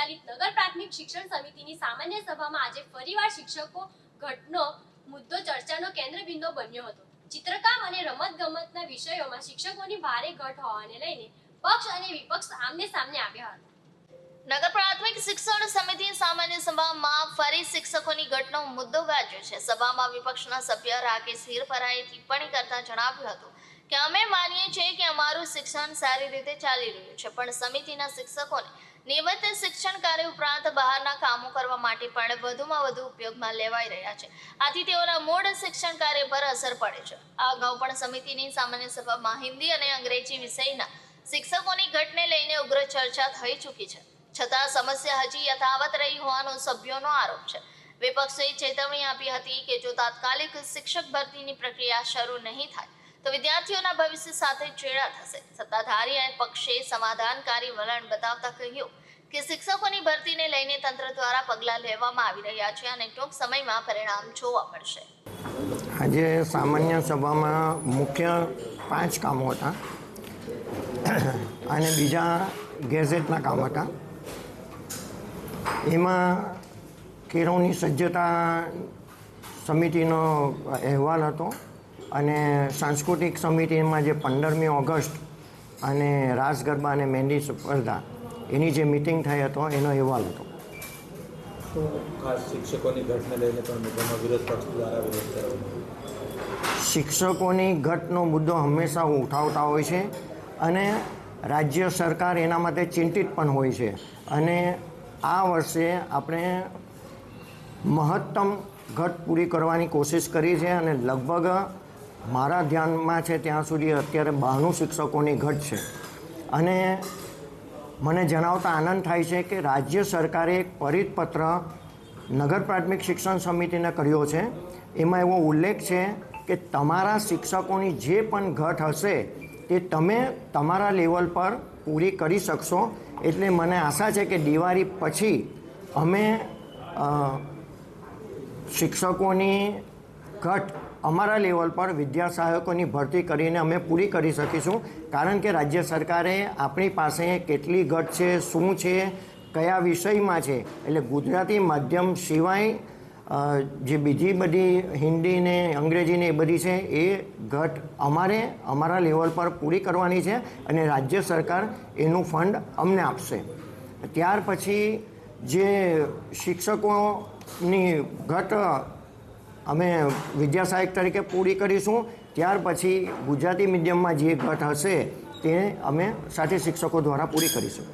સંચાલિત નગર પ્રાથમિક શિક્ષણ સમિતિની સામાન્ય સભામાં આજે ફરીવાર શિક્ષકો ઘટનો મુદ્દો ચર્ચાનો કેન્દ્રબિંદુ બન્યો હતો। ચિત્રકામ અને રમતગમતના વિષયોમાં શિક્ષકોની ભારે ઘટ હોવાને લઈને પક્ષ અને વિપક્ષ આમને સામને આવ્યા હતા। નગર પ્રાથમિક શિક્ષણ સમિતિ સામાન્ય સભામાં ફરી શિક્ષકોની ઘટનો મુદ્દો ગાજ્યો છે। સભામાં વિપક્ષના સભ્ય રાકેશ હિરપરાએ ટિપ્પણી કરતા જણાવ્યું હતું કે અમે માનીએ છીએ કે અમારું શિક્ષણ સારી રીતે ચાલી રહ્યું છે, પણ સમિતિના શિક્ષકોને નિયમિત શિક્ષણ કાર્ય ઉપરાંત બહારના કામો કરવા માટે પણ વધુમાં વધુ ઉપયોગમાં લેવાઈ રહ્યા છે, આથી તેઓના મૂળ શિક્ષણ કાર્ય પર અસર પડે છે। આ અગાઉ પણ સમિતિની સામાન્ય સભામાં હિન્દી અને અંગ્રેજી વિષયના શિક્ષકોની ઘટને લઈને ઉગ્ર ચર્ચા થઈ ચૂકી છે, છતાં સમસ્યા હજી યથાવત રહી હોવાનો સભ્યોનો આરોપ છે। વિપક્ષે ચેતવણી આપી હતી કે જો તાત્કાલિક શિક્ષક ભરતીની પ્રક્રિયા શરૂ નહીં થાય તો વિદ્યાર્થીઓના ભવિષ્ય સાથે ચેડા થશે। સત્તાધારી પક્ષે સમાધાનકારી વલણ બતાવતા કહ્યું કે શિક્ષકોની ભરતીને લઈને તંત્ર દ્વારા પગલાં લેવામાં આવી રહ્યા છે અને ટૂંક સમયમાં પરિણામ જોવા મળશે। આજે સામાન્ય સભામાં મુખ્ય 5 કામો હતા અને બીજા ગેઝેટના કામ હતા। એમાં કેળવણી સજ્જતા સમિતિનો અહેવાલ હતો અને સાંસ્કૃતિક સમિતિમાં જે 15મી ઓગસ્ટ અને રાસ ગરબા અને મહેંદી સ્પર્ધા એની જે મિટિંગ થઈ હતો એનો અહેવાલ હતો। તો ખાસ શિક્ષકોની ઘટને લઈને પણ મુદ્દામાં વિરોધ પક્ષ દ્વારા વિરોધ કરવામાં શિક્ષકોની ઘટનો મુદ્દો હંમેશા ઉઠાવતા હોય છે અને રાજ્ય સરકાર એના માટે ચિંતિત પણ હોય છે અને આ વર્ષે આપણે મહત્તમ ઘટ પૂરી કરવાની કોશિશ કરી છે અને લગભગ મારા ધ્યાનમાં છે ત્યાં સુધી અત્યારે 92 શિક્ષકોની ઘટ છે અને મને જણાવતા આનંદ થાય છે કે રાજ્ય સરકારે એક પરિપત્ર નગર પ્રાથમિક શિક્ષણ સમિતિને કર્યો છે। એમાં એવો ઉલ્લેખ છે કે તમારા શિક્ષકોની જે પણ ઘટ હશે તે તમે તમારા લેવલ પર પૂરી કરી શકશો। એટલે મને આશા છે કે દિવાળી પછી અમે શિક્ષકોની ઘટ અમારા લેવલ પર વિદ્યા સહાયકોની ભરતી કરીને અમે પૂરી કરી શકીશું, કારણ કે રાજ્ય સરકારે આપણી પાસે કેટલી ઘટ છે, શું છે, કયા વિષયમાં છે, એટલે ગુજરાતી માધ્યમ સિવાય જે બીજી બધી હિન્દી ને અંગ્રેજી ને એ બધી છે એ ઘટ અમારા લેવલ પર પૂરી કરવાની છે અને રાજ્ય સરકાર એનું ફંડ અમને આપશે। ત્યાર પછી જે શિક્ષકોની ઘટ અમે વિદ્યા સહાયક તરીકે પૂરી કરીશું, ત્યાર પછી ગુજરાતી મીડિયમમાં જે ઘટ હશે તે અમે સાથે શિક્ષકો દ્વારા પૂરી કરીશું।